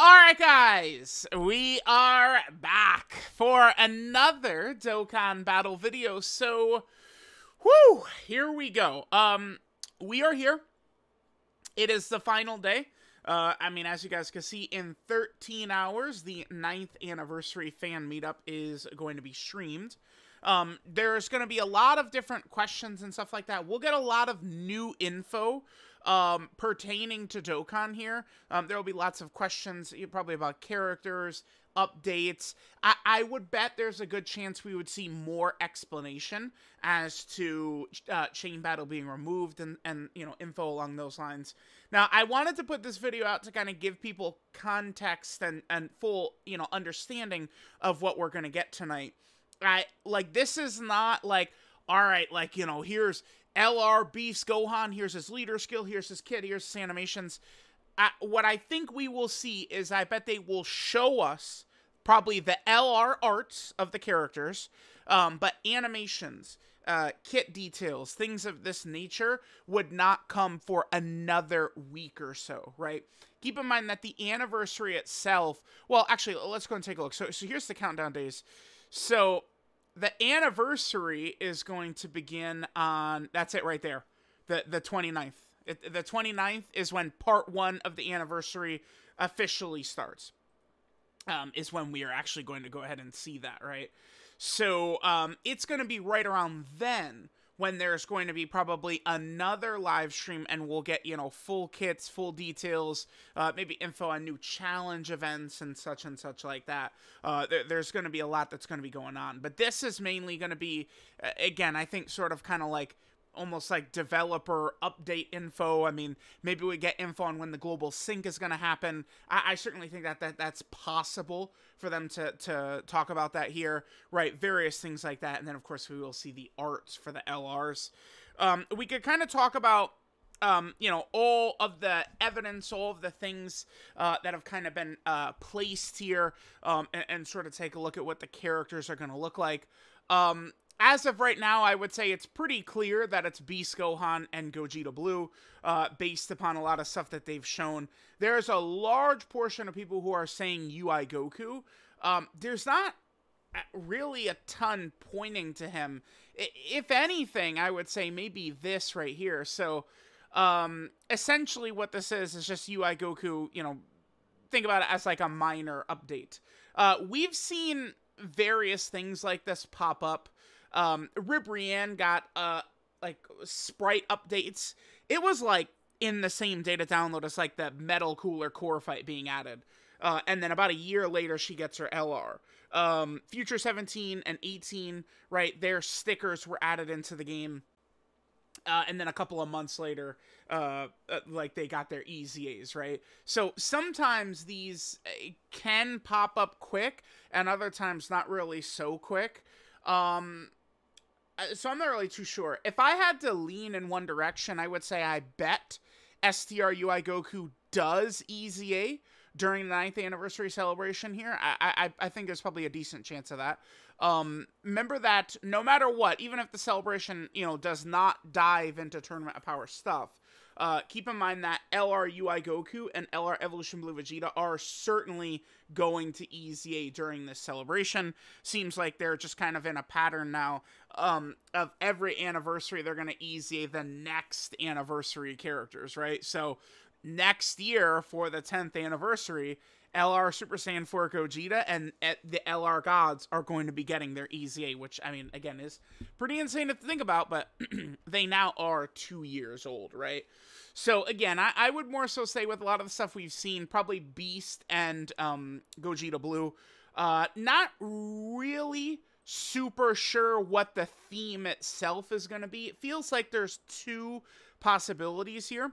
Alright guys, we are back for another Dokkan battle video. So, whoo, here we go. We are here. It is the final day. As you guys can see, in 13 hours, the 9th anniversary fan meetup is going to be streamed. There's going to be a lot of different questions and stuff like that. We'll get a lot of new info pertaining to Dokkan here. There will be lots of questions, probably about characters, updates. I would bet there's a good chance we would see more explanation as to Chain Battle being removed and info along those lines. Now, I wanted to put this video out to kind of give people context and full, understanding of what we're going to get tonight. This is not like, all right, here's LR beefs Gohan, here's his leader skill, here's his kit, here's his animations. What I think we will see is I bet they will show us probably the LR arts of the characters, but animations, kit details, things of this nature would not come for another week or so, right? Keep in mind that the anniversary itself, well, actually, let's go and take a look. So here's the countdown days. So the anniversary is going to begin on, that's it right there, the 29th. The 29th is when part 1 of the anniversary officially starts. Is when we are actually going to go ahead and see that, right? So it's going to be right around then when there's going to be probably another live stream and we'll get, full kits, full details, maybe info on new challenge events and such like that. There's going to be a lot that's going to be going on. But this is mainly going to be, again, I think sort of kind of like almost like developer update info. I mean, maybe we get info on when the global sync is going to happen. I certainly think that's possible for them to talk about that here, right? Various things like that. And then, of course, we will see the arts for the LRs. We could kind of talk about, all of the evidence, all of the things that have kind of been placed here, and sort of take a look at what the characters are going to look like. As of right now, I would say it's pretty clear that it's Beast Gohan and Gogeta Blue, based upon a lot of stuff that they've shown. There's a large portion of people who are saying UI Goku. There's not really a ton pointing to him. If anything, I would say maybe this right here. So, essentially what this is just UI Goku, think about it as like a minor update. We've seen various things like this pop up. Ribrianne got, sprite updates. It was, in the same data download as, the Metal Cooler core fight being added. And then about a year later, she gets her LR. Future 17 and 18, right, their stickers were added into the game. And then a couple of months later, they got their EZAs, right? So sometimes these can pop up quick, and other times not really so quick. So I'm not really too sure. If I had to lean in one direction, I would say I bet STR UI Goku does EZA during the 9th anniversary celebration here. I think there's probably a decent chance of that. Remember that no matter what, even if the celebration, does not dive into Tournament of Power stuff, keep in mind that LR UI Goku and LR Evolution Blue Vegeta are certainly going to EZA during this celebration. Seems like they're just kind of in a pattern now of every anniversary they're going to EZA the next anniversary characters, right? So next year for the 10th anniversary, LR Super Saiyan 4 Gogeta and the LR Gods are going to be getting their EZA, which, again, is pretty insane to think about, but they now are 2 years old, right? So, again, I would more so say with a lot of the stuff we've seen, probably Beast and Gogeta Blue, not really super sure what the theme itself is going to be. It feels like there's two possibilities here.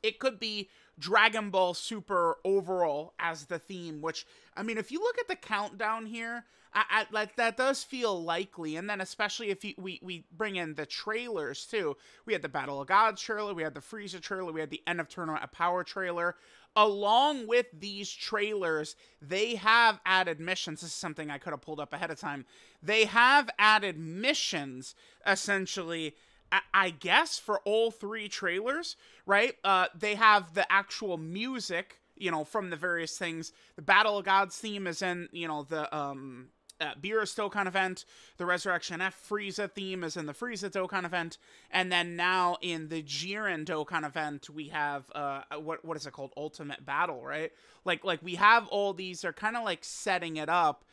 It could be Dragon Ball Super overall as the theme, which, if you look at the countdown here, that does feel likely. And then especially if we bring in the trailers, too. We had the Battle of Gods trailer, we had the Frieza trailer, we had the End of Tournament of Power trailer. Along with these trailers, they have added missions. This is something I could have pulled up ahead of time. They have added missions, essentially, I guess, for all three trailers, right? They have the actual music you know, from the various things. The Battle of Gods theme is in, you know, the Beerus Dokkan event. The Resurrection F Frieza theme is in the Frieza Dokkan event. And then now in the Jiren Dokkan event, we have, what is it called? Ultimate Battle, right? Like we have all these, they're kind of like setting it up.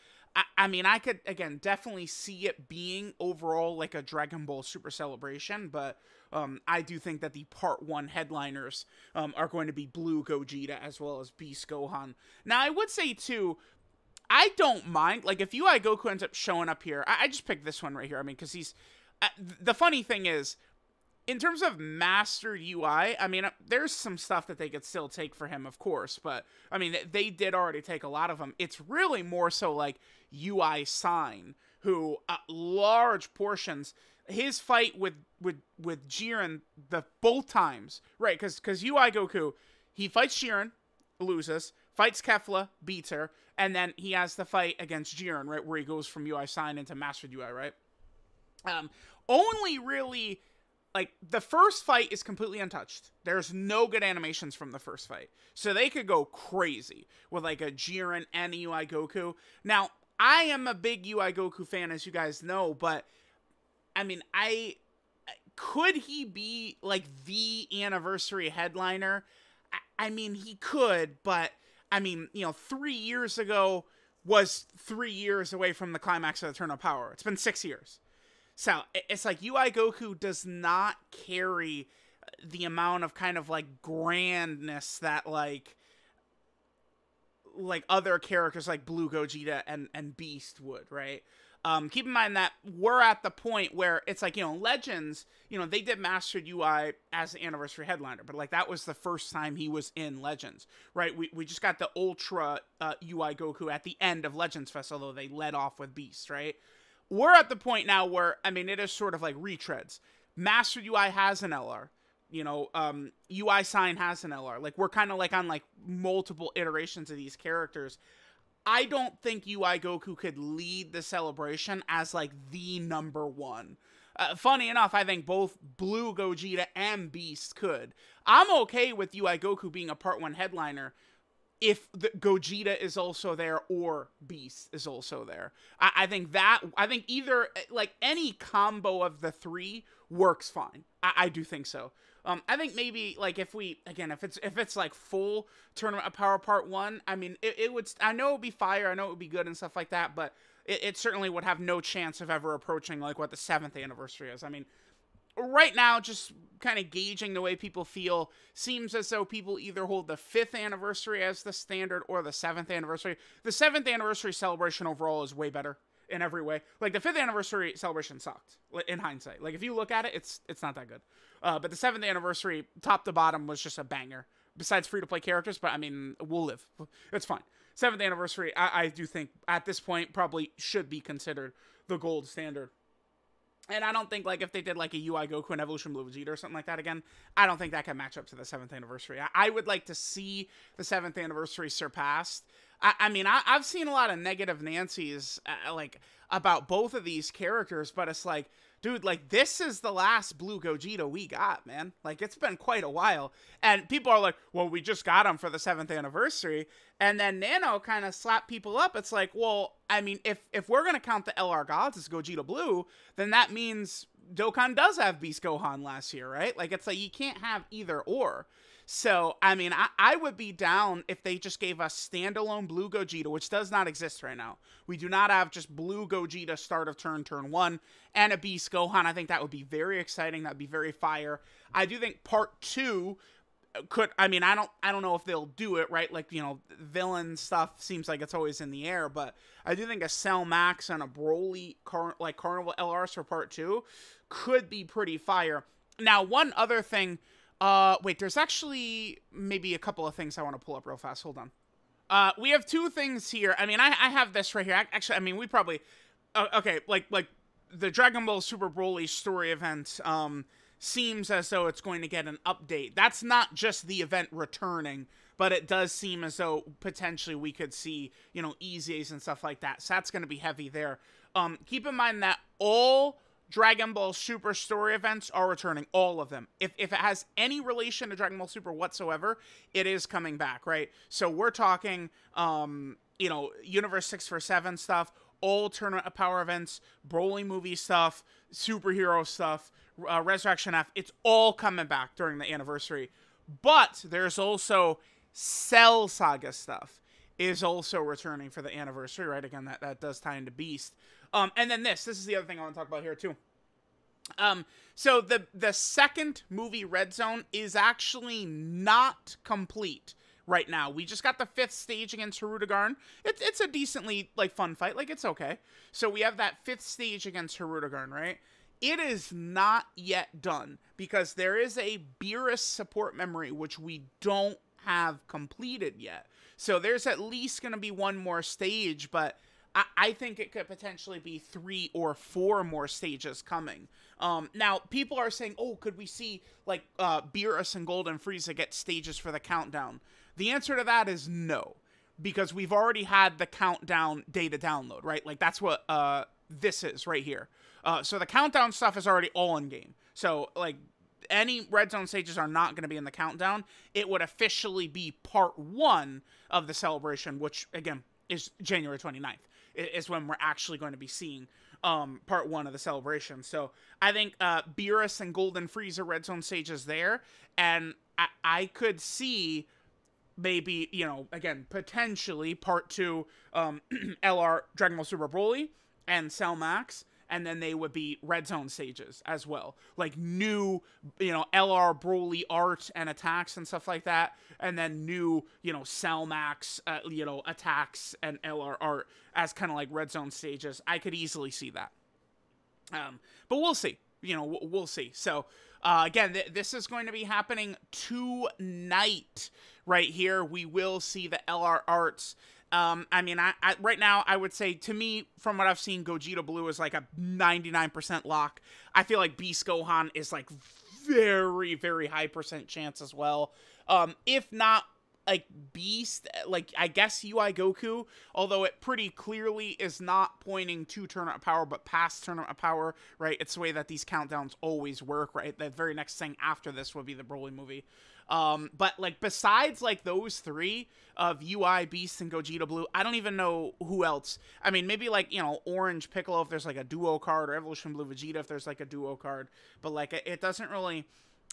I mean, I could, again, definitely see it being overall like a Dragon Ball Super Celebration, but I do think that the Part 1 headliners are going to be Blue Gogeta as well as Beast Gohan. Now, I would say, too, I don't mind, like, if UI Goku ends up showing up here, I just picked this one right here, I mean, because he's, the funny thing is, in terms of mastered UI, I mean, there's some stuff that they could still take for him, of course, but, I mean, they did already take a lot of them. It's really more so, like, UI Sign, who, large portions, his fight with Jiren, both times, right, because UI Goku, he fights Jiren, loses, fights Kefla, beats her, and then he has the fight against Jiren, right, where he goes from UI Sign into Mastered UI, right? Only really... Like, the first fight is completely untouched. There's no good animations from the first fight. So they could go crazy with, like, a Jiren and a UI Goku. Now, I am a big UI Goku fan, as you guys know, but, I mean, could he be, like, the anniversary headliner? I mean, he could, but, I mean, you know, 3 years ago was 3 years away from the climax of the Turn of Power. It's been 6 years. So, it's like UI Goku does not carry the amount of kind of, like, grandness that, like other characters like Blue Gogeta and Beast would, right? Keep in mind that we're at the point where it's like, you know, Legends, you know, they did Mastered UI as the anniversary headliner, but, like, that was the first time he was in Legends, right? We just got the Ultra UI Goku at the end of Legends Fest, although they led off with Beast, right? We're at the point now where, I mean, it is sort of like retreads. Mastered UI has an LR. You know, UI Sign has an LR. Like, we're kind of like on, like, multiple iterations of these characters. I don't think UI Goku could lead the celebration as, like, the #1. Funny enough, I think both Blue Gogeta and Beast could. I'm okay with UI Goku being a Part 1 headliner if the Gogeta is also there or Beast is also there. I think either, like, any combo of the three works fine. I do think so. I think maybe, like, if it's like full Tournament of Power Part 1, I mean, it would, I know it would be fire, I know it would be good and stuff like that, but it certainly would have no chance of ever approaching, like, what the 7th anniversary is. I mean, right now, just kind of gauging the way people feel, seems as though people either hold the 5th anniversary as the standard or the 7th anniversary. The 7th anniversary celebration overall is way better in every way. Like, the 5th anniversary celebration sucked, in hindsight. Like, if you look at it, it's not that good. But the 7th anniversary, top to bottom, was just a banger. Besides free-to-play characters, but, I mean, we'll live. It's fine. 7th anniversary, I do think, at this point, probably should be considered the gold standard. And I don't think, like, if they did, like, a UI Goku and Evolution Blue Vegeta or something like that again, I don't think that can match up to the 7th anniversary. I would like to see the 7th anniversary surpassed. I mean, I've seen a lot of negative Nancy's, like, about both of these characters, but it's like, dude, like, this is the last Blue Gogeta we got, man. Like, it's been quite a while. And people are like, well, we just got him for the 7th anniversary. And then Nano kind of slapped people up. It's like, well, I mean, if we're going to count the LR Gods as Gogeta Blue, then that means Dokkan does have Beast Gohan last year, right? Like, it's like, you can't have either or. So, I mean, I would be down if they just gave us standalone Blue Gogeta, which does not exist right now. We do not have just Blue Gogeta start of turn 1, and a Beast Gohan. I think that would be very exciting. That would be very fire. I do think Part 2 could, I mean, I don't know if they'll do it, right? Like, you know, villain stuff seems like it's always in the air, but I do think a Cell Max and a Broly, like, Carnival LRs for Part 2 could be pretty fire. Now, one other thing... wait, there's actually maybe a couple of things I want to pull up real fast. Hold on. We have two things here. I mean, I have this right here. Actually, I mean, we probably... okay, like, the Dragon Ball Super Broly story event, seems as though it's going to get an update. That's not just the event returning, but it does seem as though potentially we could see, you know, EZAs and stuff like that. So that's going to be heavy there. Keep in mind that all Dragon Ball Super story events are returning, all of them. If it has any relation to Dragon Ball Super whatsoever, it is coming back, right? So we're talking, you know, Universe 647 stuff, all Tournament of Power events, Broly movie stuff, superhero stuff, Resurrection F. It's all coming back during the anniversary. But there's also Cell Saga stuff is also returning for the anniversary, right? Again, that does tie into Beast. And then this is the other thing I want to talk about here too. So the second movie, Red Zone, is actually not complete right now. We just got the 5th stage against Hirudegarn. It's a decently, like, fun fight. Like, it's okay. So we have that 5th stage against Hirudegarn, right? It is not yet done because there is a Beerus support memory, which we don't have completed yet. So there's at least going to be one more stage, but I think it could potentially be 3 or 4 more stages coming. Now, people are saying, oh, could we see, like, Beerus and Golden Frieza get stages for the countdown? The answer to that is no, because we've already had the countdown data download, right? Like, that's what this is right here. So the countdown stuff is already all in game. So, like, any Red Zone stages are not going to be in the countdown. It would officially be part 1 of the celebration, which, again, is January 29th. Is when we're actually going to be seeing part 1 of the celebration. So I think Beerus and Golden Frieza Red Zone stages there, and I could see maybe, you know, again, potentially part 2 LR Dragon Ball Super Broly and Cell Max, and then they would be Red Zone stages as well. Like new, you know, LR Broly art and attacks and stuff like that. And then new, you know, Cell Max, you know, attacks and LR art as kind of like Red Zone stages. I could easily see that. But we'll see. You know, we'll see. So, again, this is going to be happening tonight right here. We will see the LR arts. I mean, I right now, I would say, to me, from what I've seen, Gogeta Blue is like a 99% lock. I feel like Beast Gohan is like very, very high % chance as well. If not, like, Beast, like, I guess UI Goku, although it pretty clearly is not pointing to Tournament of Power, but past Tournament of Power, right? It's the way that these countdowns always work, right? The very next thing after this would be the Broly movie. But, like, besides, like, those 3 of UI, Beast, and Gogeta Blue, I don't even know who else. I mean, maybe, like, you know, Orange Piccolo if there's, like, a duo card, or Evolution Blue Vegeta if there's, like, a duo card. But, like, it doesn't really...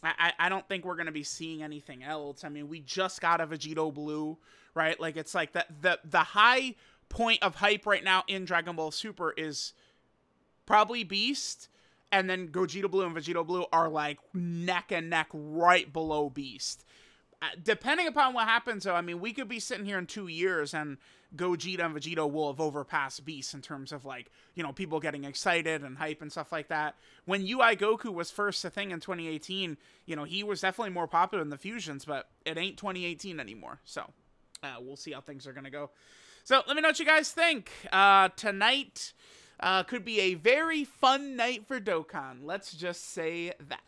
I don't think we're going to be seeing anything else. I mean, we just got a Vegito Blue, right? Like, it's like the high point of hype right now in Dragon Ball Super is probably Beast, and then Gogeta Blue and Vegito Blue are, like, neck and neck right below Beast. Depending upon what happens, though, I mean, we could be sitting here in 2 years and Gogeta and Vegito will have overpassed Beast in terms of, like, you know, people getting excited and hype and stuff like that. When UI Goku was first a thing in 2018, you know, he was definitely more popular in the fusions, but it ain't 2018 anymore. So, we'll see how things are going to go. So, let me know what you guys think. Tonight could be a very fun night for Dokkan. Let's just say that.